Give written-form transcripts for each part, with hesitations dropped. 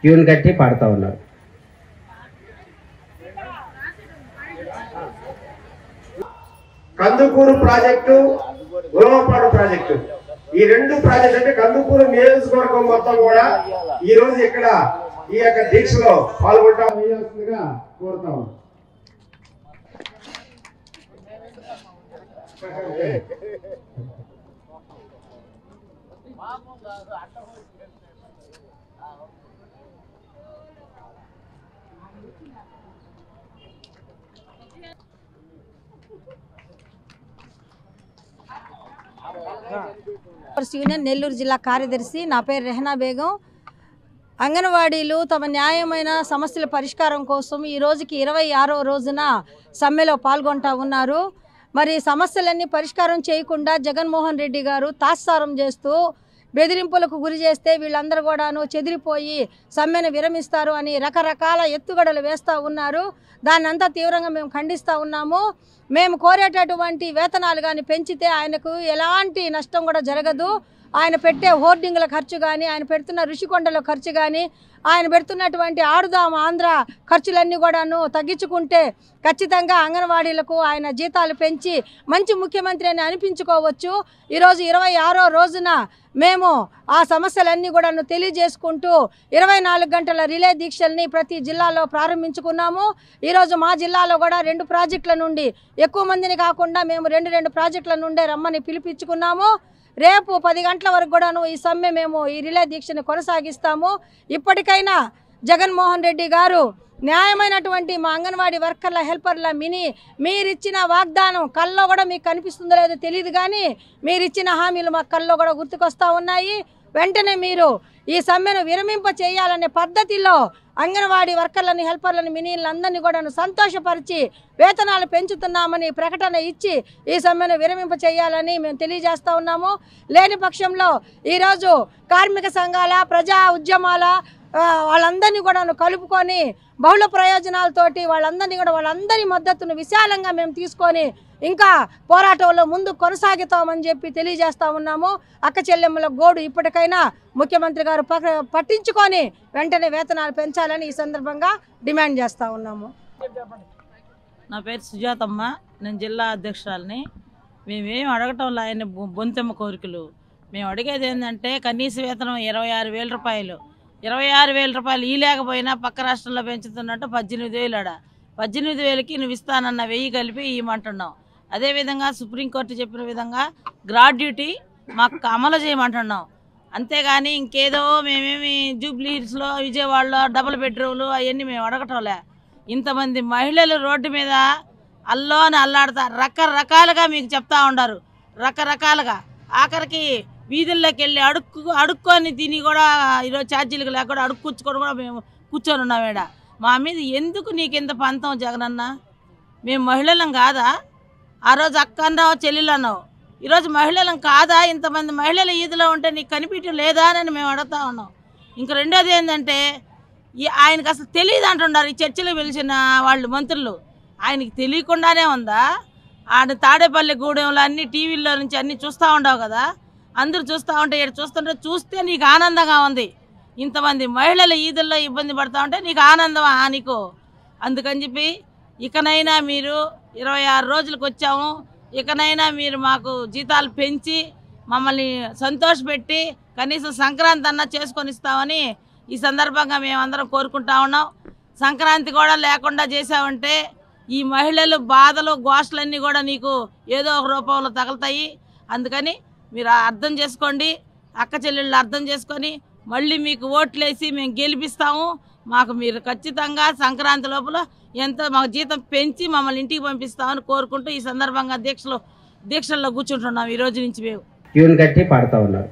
Tune కట్టి పాడుతూ ఉన్నారు. కందుకూరు ప్రాజెక్టు, ఉలవపాడు ప్రాజెక్టు, ఈ రెండు ప్రాజెక్టు అంటే కందుకూరు నియోజకవర్గం మొత్తం కూడా ఈ రోజు ఇక్కడ ఈ యొక్క దీక్షలో పాల్గొంటాల్సిందిగా కోరుతాము. యూనియన్ నెల్లూరు జిల్లా కార్యదర్శి. నా పేరు రెహనా బేగం. అంగన్వాడీలు తమ న్యాయమైన సమస్యల పరిష్కారం కోసం ఈ రోజుకి 26వ రోజున సమ్మెలో పాల్గొంటా ఉన్నారు. మరి సమస్యలన్నీ పరిష్కారం చేయకుండా జగన్మోహన్ రెడ్డి గారు తాత్సారం చేస్తూ బెదిరింపులకు గురి చేస్తే వీళ్ళందరూ కూడాను చెదిరిపోయి సమ్మెను విరమిస్తారు అని రకరకాల ఎత్తుగడలు వేస్తూ ఉన్నారు. దాన్ని అంతా తీవ్రంగా మేము ఖండిస్తూ ఉన్నాము. మేము కోరేటటువంటి వేతనాలు కానీ పెంచితే ఆయనకు ఎలాంటి నష్టం కూడా జరగదు. ఆయన పెట్టే హోర్డింగ్ల ఖర్చు కానీ, ఆయన పెడుతున్న ఋషికొండల ఖర్చు కానీ, ఆయన పెడుతున్నటువంటి ఆడుదాం ఆంధ్ర ఖర్చులన్నీ కూడాను తగ్గించుకుంటే ఖచ్చితంగా అంగన్వాడీలకు ఆయన జీతాలు పెంచి మంచి ముఖ్యమంత్రి అని అనిపించుకోవచ్చు. ఈరోజు 26వ రోజున మేము ఆ సమస్యలన్నీ కూడాను తెలియజేసుకుంటూ 24 గంటల రిలే దీక్షల్ని ప్రతి జిల్లాలో ప్రారంభించుకున్నాము. ఈరోజు మా జిల్లాలో కూడా 2 ప్రాజెక్టుల నుండి ఎక్కువ మందిని కాకుండా మేము 2 ప్రాజెక్టుల నుండే రమ్మని పిలిపించుకున్నాము. రేపు 10 గంటల వరకు కూడాను ఈ సమ్మె మేము ఈ రిలే దీక్షను కొనసాగిస్తాము. ఇప్పటికైనా జగన్మోహన్ రెడ్డి గారు న్యాయమైనటువంటి మా అంగన్వాడీ వర్కర్ల హెల్పర్ల మీరిచ్చిన వాగ్దానం కల్లో కూడా మీకు కనిపిస్తుందో లేదో తెలియదు, కానీ మీరిచ్చిన హామీలు మా కల్లో కూడా గుర్తుకొస్తూ ఉన్నాయి. వెంటనే మీరు ఈ సమ్మెను విరమింప చేయాలనే పద్ధతిలో అంగన్వాడీ వర్కర్లని హెల్పర్లని మినీలందరినీ కూడా సంతోషపరిచి వేతనాలు పెంచుతున్నామని ప్రకటన ఇచ్చి ఈ సమ్మెను విరమింప చేయాలని మేము తెలియజేస్తూ ఉన్నాము. లేని పక్షంలో ఈరోజు కార్మిక సంఘాల ప్రజా ఉద్యమాల వాళ్ళందరినీ కూడా కలుపుకొని బహుళ ప్రయోజనాలతోటి వాళ్ళందరి మద్దతును విశాలంగా మేము తీసుకొని ఇంకా పోరాటంలో ముందు కొనసాగుతామని చెప్పి తెలియజేస్తా ఉన్నాము. అక్క చెల్లెమ్మల గోడు ఇప్పటికైనా ముఖ్యమంత్రి గారు పట్టించుకొని వెంటనే వేతనాలు పెంచాలని ఈ సందర్భంగా డిమాండ్ చేస్తూ ఉన్నాము. నా పేరు సుజాతమ్మ, నేను జిల్లా అధ్యక్షురాలని. మేమేం అడగటంలో ఆయన బొంతెమ్మ కోరికలు. మేము అడిగేది ఏంటంటే కనీస వేతనం 26,000 రూపాయలు. 26,000 రూపాయలు ఈ లేకపోయినా పక్క రాష్ట్రంలో పెంచుతున్నట్టు 18,000 18,000కి నువ్వు ఇస్తానన్న 1000 కలిపి ఇవ్వమంటున్నావు. అదేవిధంగా సుప్రీంకోర్టు చెప్పిన విధంగా గ్రాడ్యుటీ మాకు అమలు చేయమంటున్నాం. అంతేగాని ఇంకేదో మేమేమి జూబ్లీ హిల్స్లో విజయవాడలో డబుల్ బెడ్రూమ్లు అవన్నీ మేము అడగటంలే. ఇంతమంది మహిళలు రోడ్డు మీద అల్లోని అల్లాడతారు, రకరకాలుగా మీకు చెప్తా ఉండారు, రకరకాలుగా. ఆఖరికి వీధుల్లోకి వెళ్ళి అడుక్కొని తిని కూడా ఈరోజు ఛార్జీలకు లేకుండా అడుక్కుచ్చుకొని కూడా మేము కూర్చొని ఉన్నాం. ఈడ మా మీద ఎందుకు నీకు ఇంత పంతం జగనన్న? మేము మహిళలం కాదా? ఆ రోజు అక్క అన్నావు, చెల్లెలు అన్నావు. ఈరోజు మహిళలం కాదా? ఇంతమంది మహిళలు ఈదులో ఉంటే నీకు కనిపించడం లేదా అని మేము అడుగుతా ఉన్నాం. ఇంక రెండోది ఏంటంటే ఆయనకు అసలు తెలియదు అంటున్నారు ఈ చర్చలకు పిలిచిన వాళ్ళు మంత్రులు. ఆయనకి తెలియకుండానే ఉందా? ఆడ తాడేపల్లి గూడెంలో అన్ని టీవీల్లో నుంచి అన్నీ చూస్తూ ఉండవు కదా, అందరూ చూస్తూ ఉంటే ఇక్కడ చూస్తే నీకు ఆనందంగా ఉంది. ఇంతమంది మహిళలు ఈదుల్లో ఇబ్బంది పడుతూ ఉంటే నీకు ఆనందమా నీకు? అందుకని చెప్పి ఇకనైనా మీరు 26 రోజులకు వచ్చాము, ఇకనైనా మీరు మాకు జీతాలు పెంచి మమ్మల్ని సంతోషపెట్టి కనీసం సంక్రాంతి అన్నా చేసుకొని ఇస్తామని ఈ సందర్భంగా మేమందరం కోరుకుంటా ఉన్నాం. సంక్రాంతి కూడా లేకుండా చేసామంటే ఈ మహిళలు బాధలు గోష్లన్నీ కూడా నీకు ఏదో ఒక రూపంలో తగులుతాయి. అందుకని మీరు అర్థం చేసుకోండి, అక్క చెల్లెళ్ళు అర్థం చేసుకొని మళ్ళీ మీకు ఓట్లేసి మేము గెలిపిస్తాము. మాకు మీరు ఖచ్చితంగా సంక్రాంతి లోపల ఎంత మాకు జీతం పెంచి మమ్మల్ని ఇంటికి పంపిస్తామని కోరుకుంటూ ఈ సందర్భంగా దీక్షల్లో కూర్చుంటున్నాం ఈ రోజు నుంచి. మేము ట్యూన్ కట్టి పాడుతూ ఉన్నారు.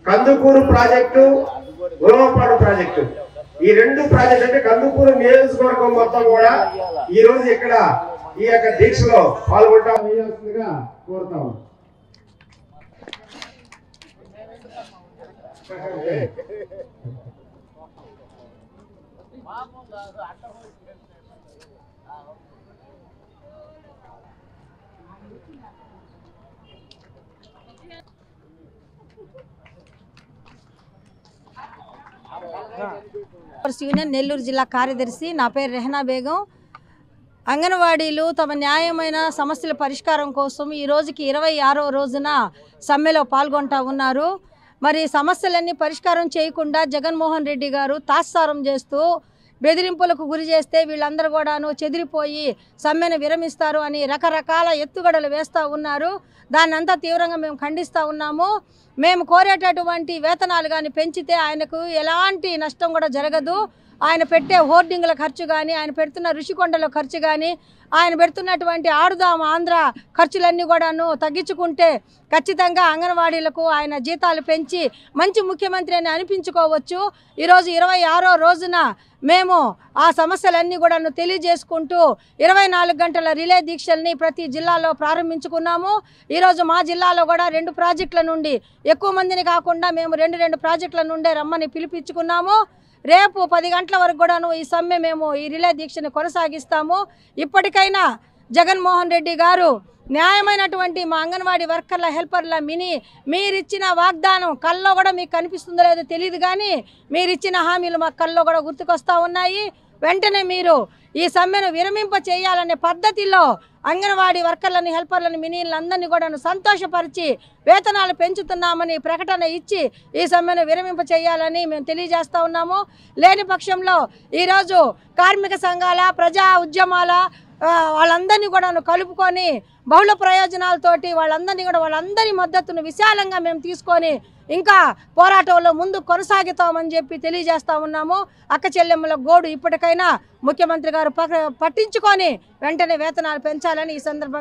కందుకూరు ప్రాజెక్టు, ఉలవపాడు ప్రాజెక్టు, ఈ రెండు ప్రాజెక్టు అంటే కందుకూరు నియోజకవర్గం మొత్తం కూడా ఈ రోజు ఇక్కడ ఈ యొక్క దీక్షలో పాల్గొంటాల్సిందిగా కోరుతాము. యూనియన్ నెల్లూరు జిల్లా కార్యదర్శి. నా పేరు రెహనా బేగం. అంగన్వాడీలు తమ న్యాయమైన సమస్యల పరిష్కారం కోసం ఈ రోజుకి 26వ రోజున సమ్మెలో పాల్గొంటా ఉన్నారు. మరి సమస్యలన్నీ పరిష్కారం చేయకుండా జగన్మోహన్ రెడ్డి గారు తాత్సారం చేస్తూ బెదిరింపులకు గురి చేస్తే వీళ్ళందరూ కూడాను చెదిరిపోయి సమ్మెను విరమిస్తారు అని రకరకాల ఎత్తుగడలు వేస్తూ ఉన్నారు. దాన్ని అంతా తీవ్రంగా మేము ఖండిస్తూ ఉన్నాము. మేము కోరేటటువంటి వేతనాలు కానీ పెంచితే ఆయనకు ఎలాంటి నష్టం కూడా జరగదు. ఆయన పెట్టే హోర్డింగ్ల ఖర్చు కానీ, ఆయన పెడుతున్న ఋషికొండల ఖర్చు కానీ, ఆయన పెడుతున్నటువంటి ఆడుదాం ఆంధ్ర ఖర్చులన్నీ కూడాను తగ్గించుకుంటే ఖచ్చితంగా అంగన్వాడీలకు ఆయన జీతాలు పెంచి మంచి ముఖ్యమంత్రి అని అనిపించుకోవచ్చు. ఈరోజు 26వ రోజున మేము ఆ సమస్యలన్నీ కూడాను తెలియజేసుకుంటూ 24 గంటల రిలే దీక్షల్ని ప్రతి జిల్లాలో ప్రారంభించుకున్నాము. ఈరోజు మా జిల్లాలో కూడా 2 ప్రాజెక్టుల నుండి ఎక్కువ మందిని కాకుండా మేము 2 ప్రాజెక్టుల నుండే రమ్మని పిలిపించుకున్నాము. రేపు 10 గంటల వరకు కూడాను ఈ సమ్మె మేము ఈ రిలే దీక్షను కొనసాగిస్తాము. ఇప్పటికైనా జగన్మోహన్ రెడ్డి గారు న్యాయమైనటువంటి మా అంగన్వాడీ వర్కర్ల హెల్పర్ల మీరిచ్చిన వాగ్దానం కల్లో కూడా మీకు కనిపిస్తుందో లేదో తెలియదు, కానీ మీరిచ్చిన హామీలు మా కల్లో కూడా గుర్తుకొస్తూ ఉన్నాయి. వెంటనే మీరు ఈ సమ్మెను విరమింప చేయాలనే పద్ధతిలో అంగన్వాడీ వర్కర్లని హెల్పర్లని మినీలందరినీ కూడా సంతోషపరిచి వేతనాలు పెంచుతున్నామని ప్రకటన ఇచ్చి ఈ సమ్మెను విరమింప చేయాలని మేము తెలియజేస్తూ ఉన్నాము. లేని పక్షంలో ఈరోజు కార్మిక సంఘాల ప్రజా ఉద్యమాల వాళ్ళందరినీ కూడా కలుపుకొని బహుళ ప్రయోజనాలతోటి వాళ్ళందరి మద్దతును విశాలంగా మేము తీసుకొని ఇంకా పోరాటంలో ముందు కొనసాగుతామని చెప్పి తెలియజేస్తా ఉన్నాము. అక్క చెల్లెమ్మల గోడు ఇప్పటికైనా ముఖ్యమంత్రి గారు పట్టించుకొని వెంటనే వేతనాలు పెంచాలని ఈ సందర్భంగా